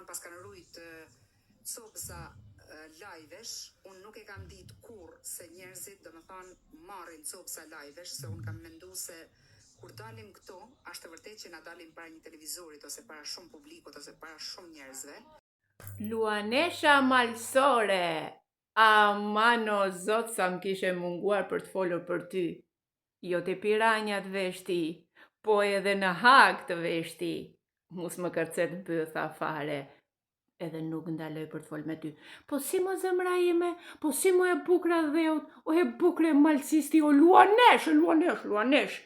pas kanë rujt copëza live-esh, unë nuk e kam ditë kur se njerëzit do më thonë marrin copëza live-esh, se unë kam mendu se kur dalim këto, është vërtet që na dalim para një televizorit ose para shumë publikut ose para shumë njerëzve. Luanesha malsore, amano zot sa më kishe munguar për të folur për ty. Jo të piranjat veshti, po edhe në hak të veshti. Mus më kërcet bëtha fare, edhe nuk ndaloj për të folë me ty. Po si mo zemra ime, po si mo e bukra dheut, o e bukre malsisti, o luanesh.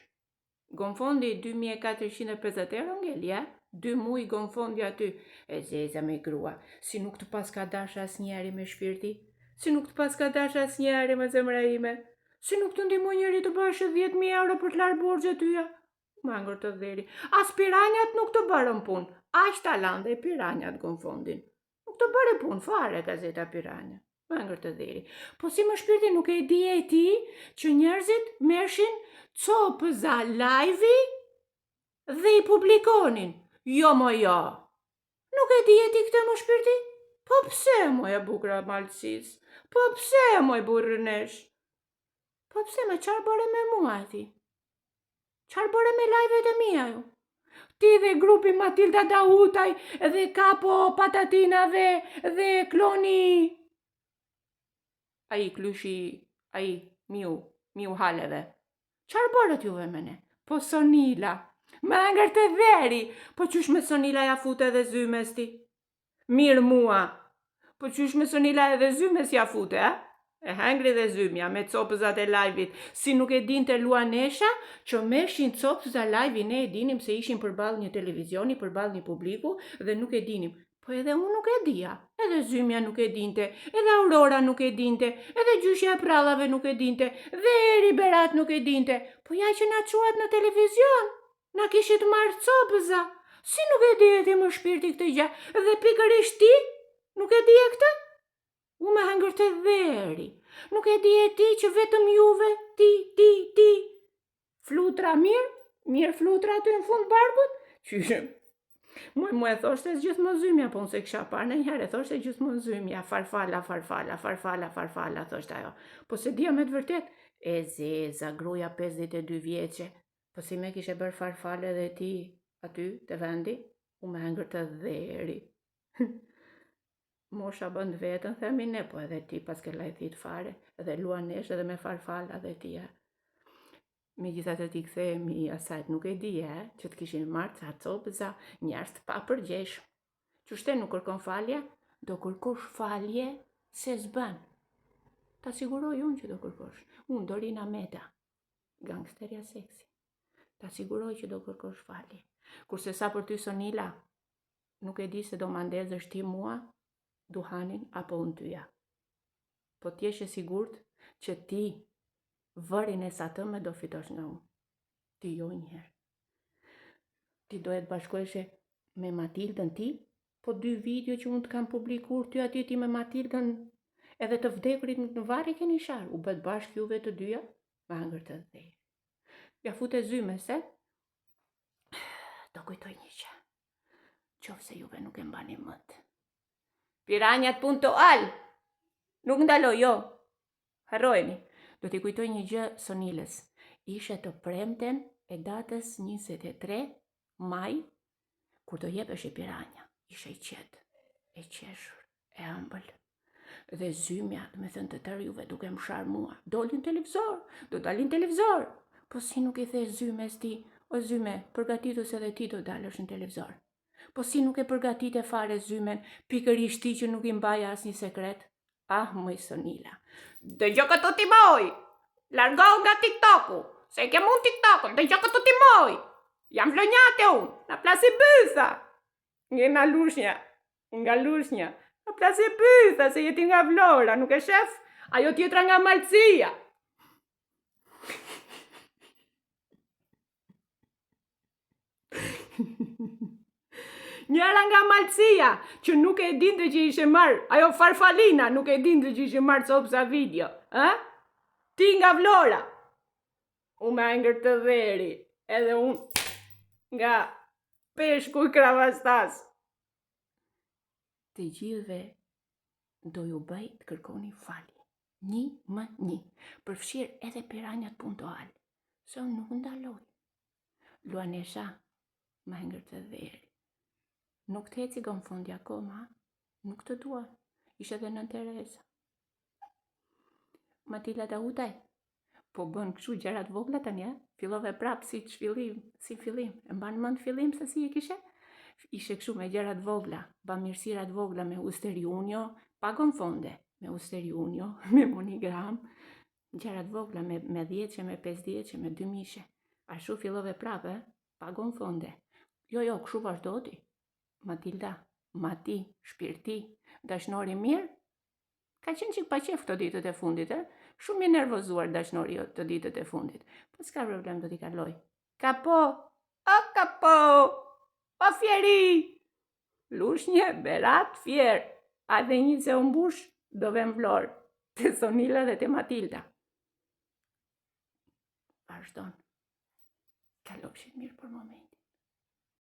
Gonfondi 2450 euro ngelja, 2 muj gonfondi aty. E zeza me grua, si nuk të pas ka dash as njeri me shpirti, si nuk të pas ka dash as njeri me zemra ime, si nuk të ndihmoj njeri të bashkë 10.000 euro për të larë borxhe tyja. Mangër të dheri, as piranjat nuk të bërën pun, as talande piranjat gonfondin. Nuk të bërë pun fare gazeta piranja. Mangër të dheri. Po si më shpirti nuk e di e ti që njerëzit mershin copëza live dhe i publikonin. Jo mo jo. Nuk e di e ti këtë më shpirti? Po pse mo e bukra malsis? Po pse mo e burrënesh? Po pse me qarë bërë me mua ti? Qarë bërë me live-et e mija ju? Ti dhe grupi Matilda Dautaj dhe Kapo Patatina dhe kloni ai klushi, ai miu haleve. Qarë bërët juve mene? Po Sonila, mangër të dheri, po qysh me Sonila ja fute edhe zymes ti? Mirë mua, po qysh me Sonila edhe zymes ja fute, a? E hengri dhe zymja me copëzat e live-it, si nuk e din të Luanesha, që mershin copëza live-i ne e dinim se ishin përballë një televizioni, përballë një publiku, dhe nuk e dinim. Po edhe unë nuk e dija, edhe zymja nuk e dinte, edhe Aurora nuk e dinte, edhe gjyshja e prallave nuk e dinte, dhe Eri Berat nuk e dinte. Po ja që na quat në televizion, na kishit marrë copëza. Si nuk e dije ti më shpirti këtë gjë, dhe pikërisht ti, nuk e dije këtë? U me hangër të dheri, nuk e di e ti që vetëm juve, ti, flutra mirë flutra aty në fund barbut, qyshëm. Mu e thoshte gjithmonë zymja, po unë se kisha parë në njëherë, e thoshte gjithmonë zymja, farfala, thoshte ajo. Po se dija me të vërtet, e zeza, gruja 52 vjeqe, po si me kishe bërë farfale dhe ti aty të vendi, u me hangër të dheri. Mosha bënd vetën, themi ne, po edhe ti pas ke lajthit fare, edhe Luanesh edhe me farfalla dhe tia. Me gjitha të ti këthejemi asajt nuk e di, që të kishin marrë ca copëza njerëz të pa përgjesh. Qështe nuk kërkon falje? Do kërkosh falje se zban. Ta siguroj unë që do kërkosh. Unë Dorina Meta, gangsterja seksi. Ta siguroj që do kërkosh falje. Kurse sa për ty Sonila, nuk e di se do mandezësh ti mua, duhanin apo unë tyja. Po t'jeshe sigurt që ti vërin e sa tëme do fitosh nga unë. Ti jo njëherë. Ti do e të bashkoeshe me Matildën ti, po 2 video që unë të kam publikur ty aty ti me Matildën edhe të vdekurit në varë i keni sharë. U bët bashkë juve të dyja, vangër të dhej. Ja fute zyme se, do kujtoj një që. Qofë se juve nuk e mbani mëtë. Piranjat.al, nuk ndalo, jo, harrojni. Do t'i kujtoj një gjë Sonilës. Ishe të premten e datës 23 maj, kur do jepesh e piranja. Ishe i qetë, e qeshur, e ëmbël. Dhe zymja, dhe me thënë të tërë juve duke më sharë mua. Do dalin televizor. Po si nuk i the zymes ti, o zyme, përgatitus edhe ti do dalësh në televizor. Po si nuk e përgatit e fare zymen, pikërisht ti që nuk i mbaja as një sekret? Ah, mëj Sonila. Dëgjo këtu ti moj! Largohu nga TikToku! Se kem unë TikTokun, dëgjo këtu ti moj! Jam vlonjate unë, na plasi bëtha! Nga lushnja, na plasi bëtha, se jeti nga Vlora, nuk e shef? Ajo tjetra nga Malcia! Njëra nga Malcia, që nuk e dinte që ishe marrë, ajo Farfalina nuk e dinte që ishe marrë copëza video, Ti nga Vlora, u me hangër të dheri, edhe unë nga Peshku i Kravastas. Të gjithëve do ju bëj të kërkoni falje. 1-1. Përfshirë edhe piranjat puntual. Se unë nuk ndaloj. Luanesha, ma ngër të dheri. Nuk të heci gëm fondi akoma, nuk të dua. Ishe dhe Nën Teresa. Matila Dautaj, po bën kështu gjërat vogla tani, fillove prap si fillim. E mban mend fillim se si e kishe? Ishe kështu me gjërat vogla, bamirësirat vogla me Usteriunjo, pagon fonde, me Usteriunjo, me Monigram, gjërat vogla me 10, me 50, me 2000. Ashtu fillove prap, pagon fonde. Jo, kështu vazhdoti. Matilda, Mati, shpirti, dashnori mirë, ka qenë qik pa qef të ditët e fundit, Shumë i nervozuar dashnori të ditët e fundit. Po s'ka problem, do t'i kaloj. Kapo, pa fjeri! Lushnje, berat, fjer. A dhe një se umbush, do vem vlorë. Të Sonila dhe të Matilda. Vazhdon. Kalofshin mirë për momentin.